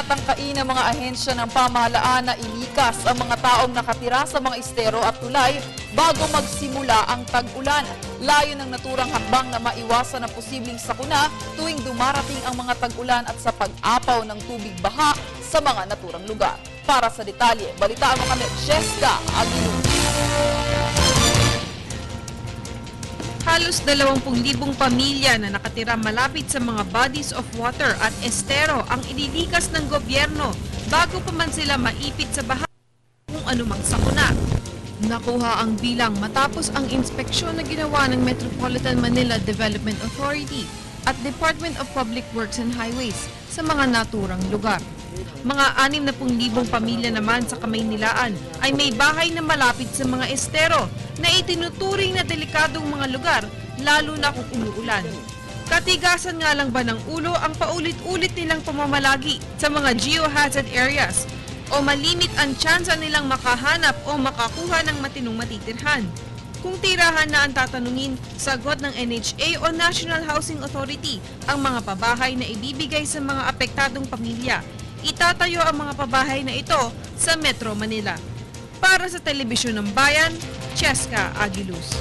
Tinatangkain ng mga ahensya ng pamahalaan na ilikas ang mga taong nakatira sa mga estero at tulay bago magsimula ang tag-ulan. Layo ng naturang hakbang na maiwasan ang posibleng sakuna tuwing dumarating ang mga tag-ulan at sa pag-apaw ng tubig baha sa mga naturang lugar. Para sa detalye, balitaan mo kami, Jessica Aguilera. Halos 20,000 pamilya na nakatira malapit sa mga bodies of water at estero ang ililikas ng gobyerno bago pa man sila maipit sa baha kung anumang sakuna. Nakuha ang bilang matapos ang inspeksyon na ginawa ng Metropolitan Manila Development Authority at Department of Public Works and Highways sa mga naturang lugar. Mga 60,000 pamilya naman sa Kamaynilaan ay may bahay na malapit sa mga estero na itinuturing na delikadong mga lugar lalo na kung umuulan. Katigasan nga lang ba ng ulo ang paulit-ulit nilang pamamalagi sa mga geohazard areas o malimit ang tsansa nilang makahanap o makakuha ng matinong matitirhan? Kung tirahan na ang tatanungin, sagot ng NHA o National Housing Authority ang mga pabahay na ibibigay sa mga apektadong pamilya. Itatayo ang mga pabahay na ito sa Metro Manila. Para sa Telebisyon ng Bayan, Jessica Aguilera.